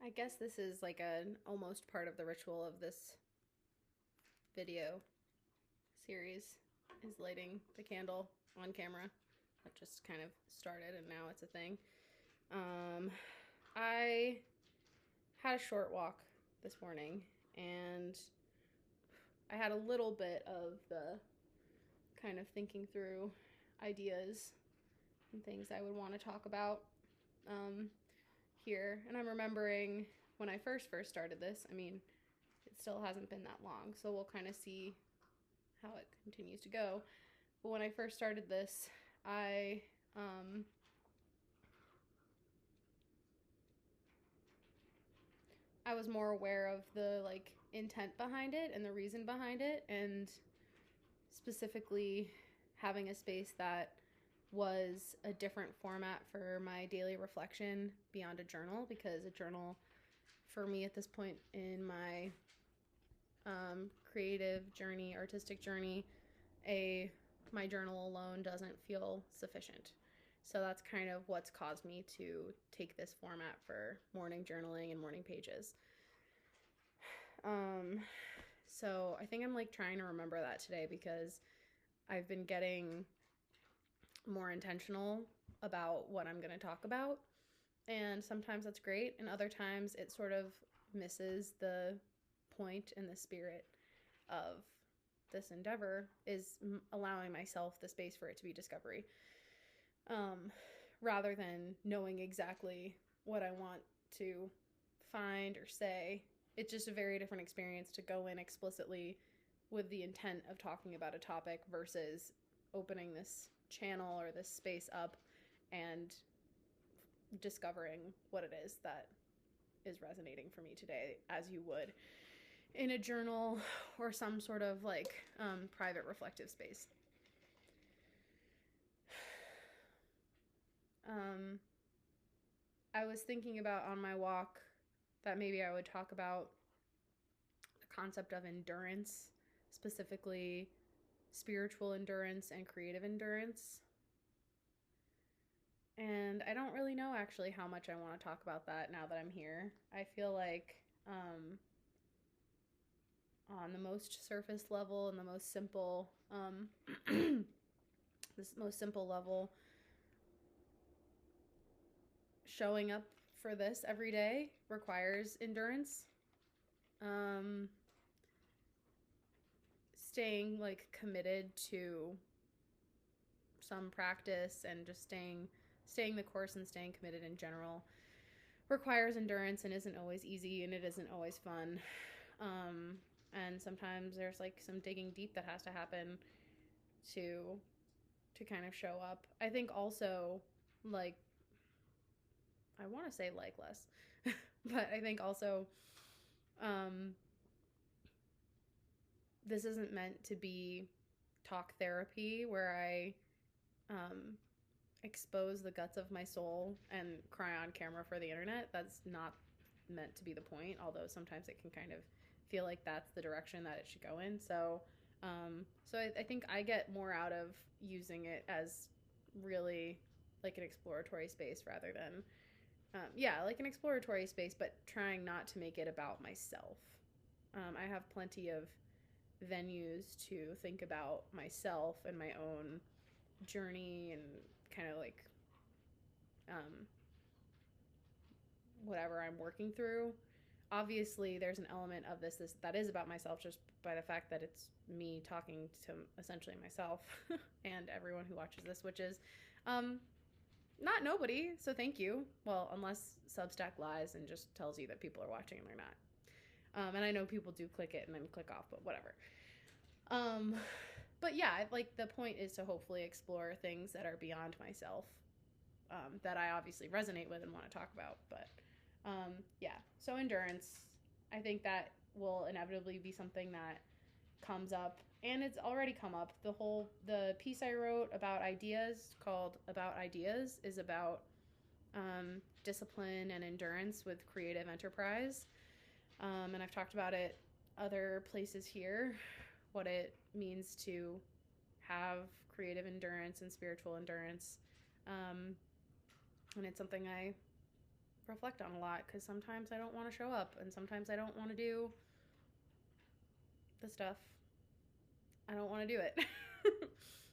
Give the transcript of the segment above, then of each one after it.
I guess this is like an almost part of the ritual of this video series is lighting the candle on camera. That just kind of started and now it's a thing. I had a short walk this morning and I had a little bit of the kind of thinking through ideas and things I would want to talk about here. And I'm remembering when I first started this, I mean, it still hasn't been that long, so we'll kind of see how it continues to go. But when I first started this, I was more aware of the like intent behind it and the reason behind it, and specifically having a space that was a different format for my daily reflection beyond a journal, because a journal for me at this point in my creative journey, artistic journey, my journal alone doesn't feel sufficient. So that's kind of what's caused me to take this format for morning journaling and morning pages. So I think I'm like trying to remember that today, because I've been getting more intentional about what I'm going to talk about. And sometimes that's great, and other times it sort of misses the point and the spirit of this endeavor, is allowing myself the space for it to be discovery, rather than knowing exactly what I want to find or say. It's just a very different experience to go in explicitly with the intent of talking about a topic versus opening this channel or this space up and discovering what it is that is resonating for me today, as you would in a journal or some sort of like private reflective space. I was thinking about on my walk that maybe I would talk about the concept of endurance, specifically spiritual endurance and creative endurance. And I don't really know actually how much I want to talk about that now that I'm here. I feel like on the most surface level and the most simple this most simple level, showing up for this every day requires endurance. Staying like committed to some practice and just staying the course and staying committed in general requires endurance and isn't always easy, and it isn't always fun. And sometimes there's like some digging deep that has to happen to kind of show up. I think also, like, I want to say like less, but I think also this isn't meant to be talk therapy where I expose the guts of my soul and cry on camera for the internet. That's not meant to be the point, although sometimes it can kind of feel like that's the direction that it should go in. So I think I get more out of using it as really like an exploratory space rather than like an exploratory space, but trying not to make it about myself. I have plenty of venues to think about myself and my own journey and kind of like whatever I'm working through. Obviously there's an element of this that is about myself, just by the fact that it's me talking to essentially myself and everyone who watches this, which is not nobody, so thank you. Well, unless Substack lies and just tells you that people are watching and they're not. And I know people do click it and then click off, but whatever. But yeah, like the point is to hopefully explore things that are beyond myself, that I obviously resonate with and want to talk about. But yeah, so endurance, I think that will inevitably be something that comes up, and it's already come up. The piece I wrote about ideas, called About Ideas, is about discipline and endurance with creative enterprise. And I've talked about it other places here, what it means to have creative endurance and spiritual endurance. And it's something I reflect on a lot, because sometimes I don't want to show up, and sometimes I don't want to do the stuff. I don't want to do it.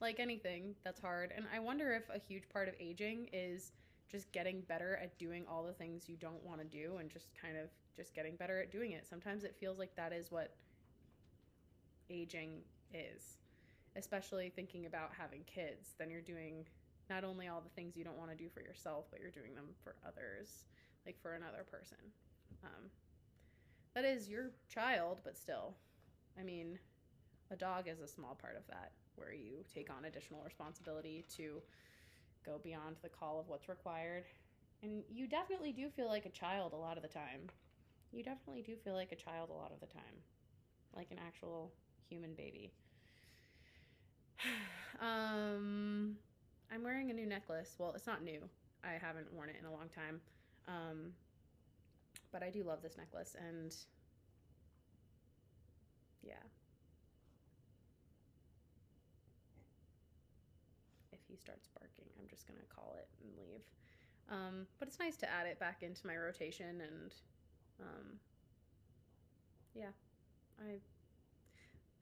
Like anything, that's hard. And I wonder if a huge part of aging is just getting better at doing all the things you don't want to do, and just kind of just getting better at doing it. Sometimes it feels like that is what aging is, especially thinking about having kids. Then you're doing not only all the things you don't want to do for yourself, but you're doing them for others, like for another person. That is your child, but still, I mean, a dog is a small part of that, where you take on additional responsibility to go beyond the call of what's required. And you definitely do feel like a child a lot of the time. You definitely do feel like a child a lot of the time, like an actual human baby. I'm wearing a new necklace. Well, it's not new. I haven't worn it in a long time. But I do love this necklace, and yeah. If he starts barking, I'm just gonna call it and leave. But it's nice to add it back into my rotation, and yeah,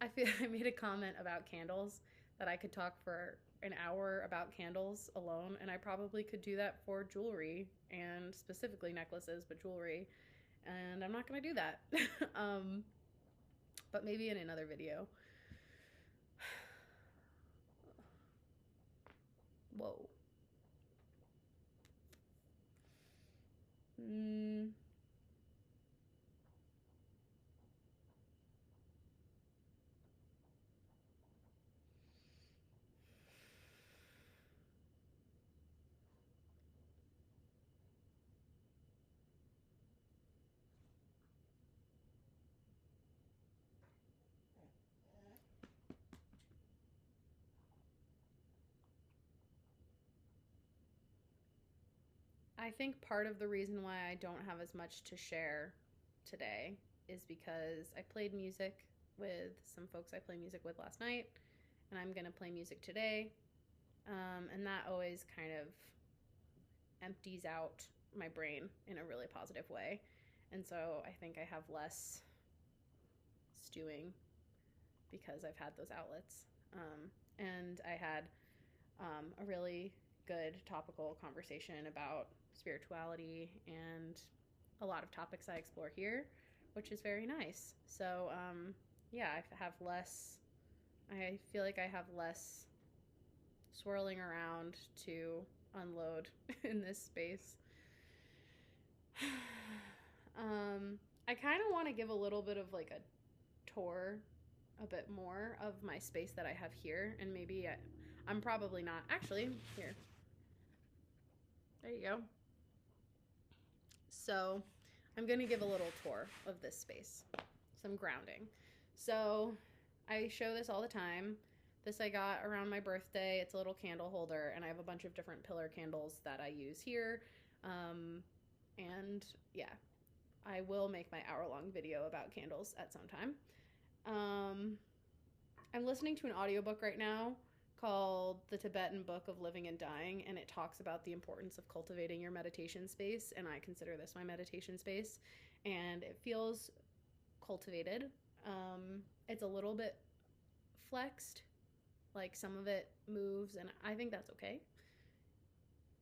I feel I made a comment about candles, that I could talk for an hour about candles alone, and I probably could do that for jewelry, and specifically necklaces, but jewelry, and I'm not gonna do that. But maybe in another video. Whoa. I think part of the reason why I don't have as much to share today is because I played music with some folks I played music with last night, and I'm going to play music today. And that always kind of empties out my brain in a really positive way. And so I think I have less stewing because I've had those outlets. And I had a really good topical conversation about spirituality and a lot of topics I explore here, which is very nice. So yeah, I feel like I have less swirling around to unload in this space. I kind of want to give a little bit of like a tour, a bit more of my space that I have here, and maybe I'm probably not. Actually, here. There you go. So I'm going to give a little tour of this space, some grounding. So I show this all the time. This I got around my birthday. It's a little candle holder, and I have a bunch of different pillar candles that I use here. And yeah, I will make my hour-long video about candles at some time. I'm listening to an audiobook right now called The Tibetan Book of Living and Dying, and it talks about the importance of cultivating your meditation space, and I consider this my meditation space, and it feels cultivated. It's a little bit flexed, like some of it moves, and I think that's okay.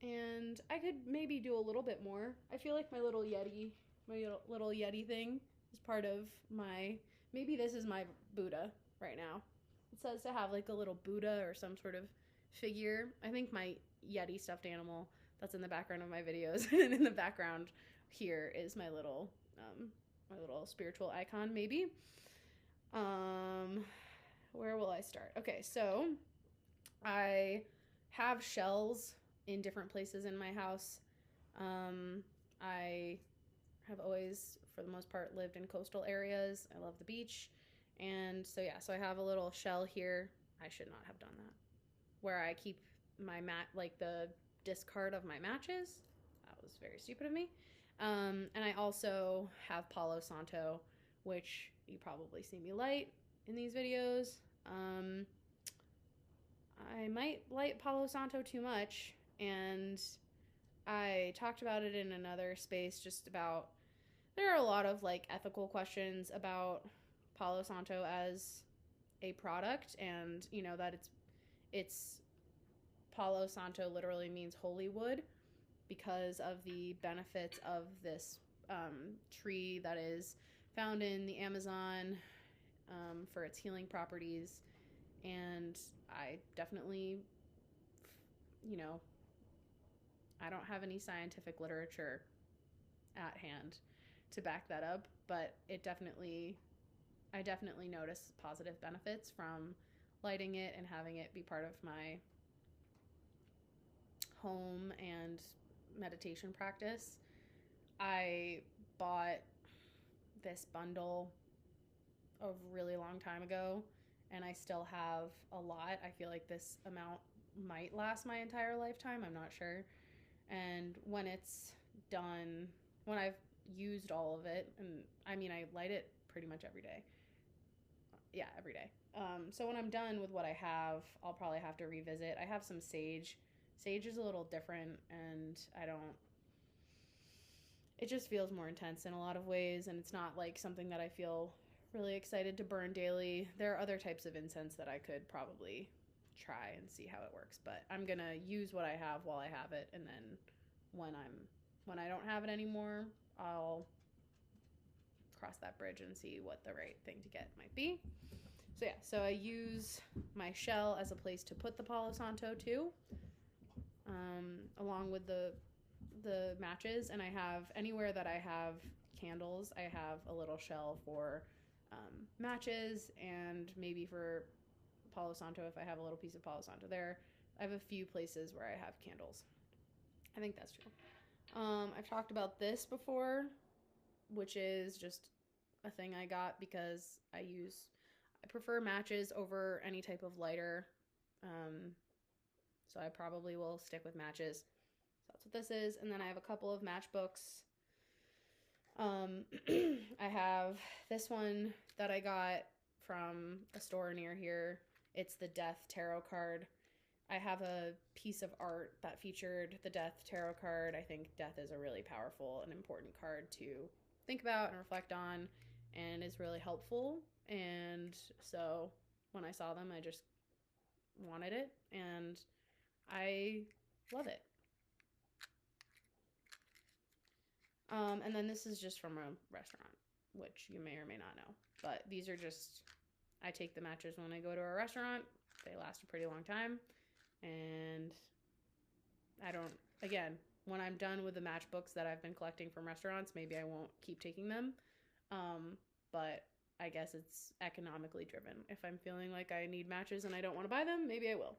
And I could maybe do a little bit more. I feel like my little Yeti thing is part of maybe this is my Buddha right now. It says to have like a little Buddha or some sort of figure. I think my Yeti stuffed animal that's in the background of my videos and in the background here is my little spiritual icon, maybe. Where will I start? Okay, so I have shells in different places in my house. I have always, for the most part, lived in coastal areas. I love the beach. And so, yeah, so I have a little shell here. I should not have done that. Where I keep my like the discard of my matches. That was very stupid of me. And I also have Palo Santo, which you probably see me light in these videos. I might light Palo Santo too much, and I talked about it in another space, just about there are a lot of like ethical questions about Palo Santo as a product, and you know that it's Palo Santo literally means holy wood because of the benefits of this tree that is found in the Amazon for its healing properties. And I definitely, you know, I don't have any scientific literature at hand to back that up, but I definitely notice positive benefits from lighting it and having it be part of my home and meditation practice. I bought this bundle a really long time ago, and I still have a lot. I feel like this amount might last my entire lifetime. I'm not sure. And when it's done, when I've used all of it, and I mean, I light it pretty much every day. Yeah, every day. So when I'm done with what I have, I'll probably have to revisit. I have some sage. Sage is a little different, and it just feels more intense in a lot of ways, and it's not like something that I feel really excited to burn daily. There are other types of incense that I could probably try and see how it works, but I'm gonna use what I have while I have it, and then when I don't have it anymore, I'll cross that bridge and see what the right thing to get might be. So yeah, so I use my shell as a place to put the Palo Santo too, along with the matches, and I have anywhere that I have candles, I have a little shell for matches, and maybe for Palo Santo if I have a little piece of Palo Santo there. I have a few places where I have candles. I think that's true. I've talked about this before, which is just a thing I got because I prefer matches over any type of lighter. So I probably will stick with matches. So that's what this is. And then I have a couple of matchbooks. I have this one that I got from a store near here. It's the Death Tarot card. I have a piece of art that featured the Death Tarot card. I think death is a really powerful and important card to think about and reflect on, and is really helpful. And so when I saw them, I just wanted it, and I love it. And then this is just from a restaurant, which you may or may not know. But these are just, I take the matches when I go to a restaurant. They last a pretty long time. And I don't, again, when I'm done with the matchbooks that I've been collecting from restaurants, maybe I won't keep taking them. But I guess it's economically driven. If I'm feeling like I need matches and I don't want to buy them, maybe I will.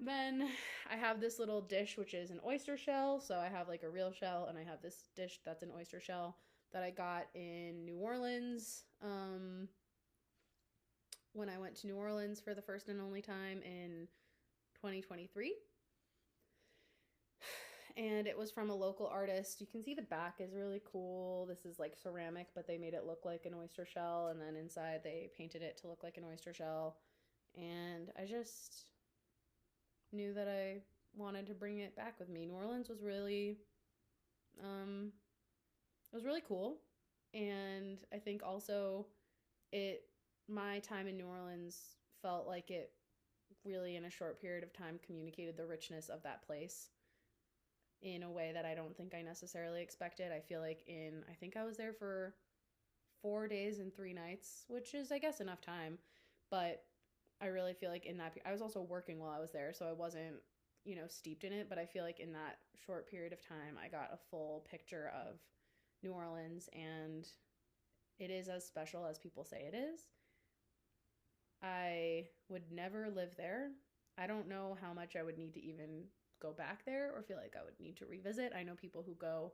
Then I have this little dish, which is an oyster shell. So I have like a real shell, and I have this dish that's an oyster shell that I got in New Orleans when I went to New Orleans for the first and only time in 2023. And it was from a local artist. You can see the back is really cool. This is like ceramic, but they made it look like an oyster shell, and then inside they painted it to look like an oyster shell. And I just knew that I wanted to bring it back with me. New Orleans was really it was really cool, and I think also my time in New Orleans felt like it really in a short period of time communicated the richness of that place in a way that I don't think I necessarily expected. I feel like I think I was there for 4 days and 3 nights, which is I guess enough time, but I really feel like I was also working while I was there, so I wasn't, steeped in it, but I feel like in that short period of time, I got a full picture of New Orleans, and it is as special as people say it is. I would never live there. I don't know how much I would need to even go back there or feel like I would need to revisit. I know people who go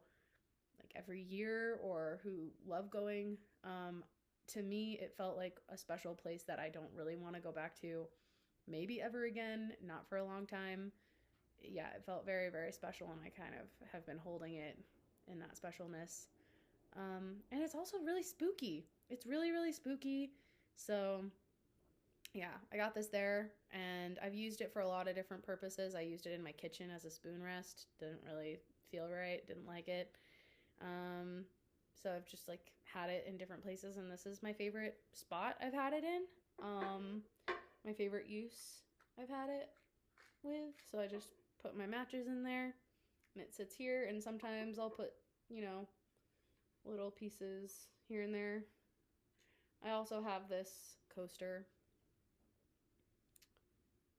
like every year or who love going. To me, it felt like a special place that I don't really want to go back to maybe ever again, not for a long time. Yeah, it felt very, very special, and I kind of have been holding it in that specialness. And it's also really spooky. It's really, really spooky. So yeah, I got this there, and I've used it for a lot of different purposes. I used it in my kitchen as a spoon rest. Didn't really feel right, didn't like it. So I've just like had it in different places, and this is my favorite spot I've had it in. My favorite use I've had it with. So I just put my matches in there, and it sits here, and sometimes I'll put, you know, little pieces here and there. I also have this coaster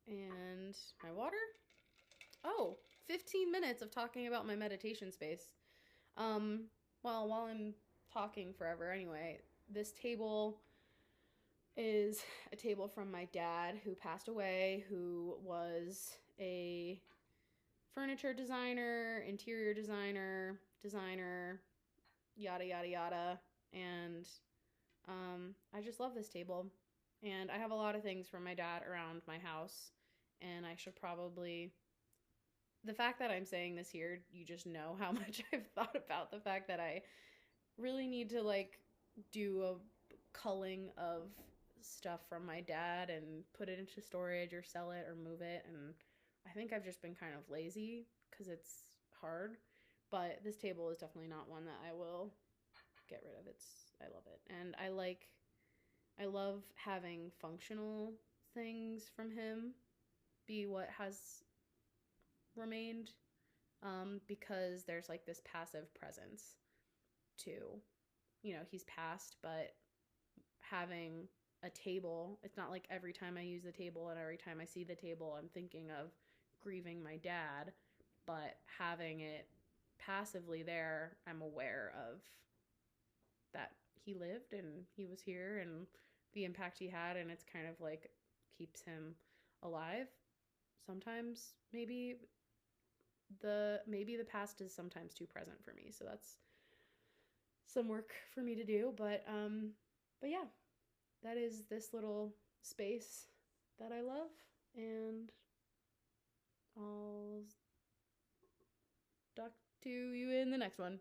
and my water. Oh, 15 minutes of talking about my meditation space. Well, while I'm talking forever anyway, this table is a table from my dad who passed away, who was a furniture designer, interior designer, yada, yada, yada. And I just love this table. And I have a lot of things from my dad around my house. And I should probably, the fact that I'm saying this here, you just know how much I've thought about the fact that I really need to like do a culling of stuff from my dad and put it into storage or sell it or move it. And I think I've just been kind of lazy because it's hard. But this table is definitely not one that I will get rid of. I love it. And I love having functional things from him be what has remained, because there's like this passive presence too. You know, he's passed, but having a table, it's not like every time I use the table and every time I see the table I'm thinking of grieving my dad, but having it passively there, I'm aware of that he lived and he was here and the impact he had, and it's kind of like keeps him alive. Sometimes maybe the past is sometimes too present for me, so that's some work for me to do, but yeah, that is this little space that I love, and I'll talk to you in the next one.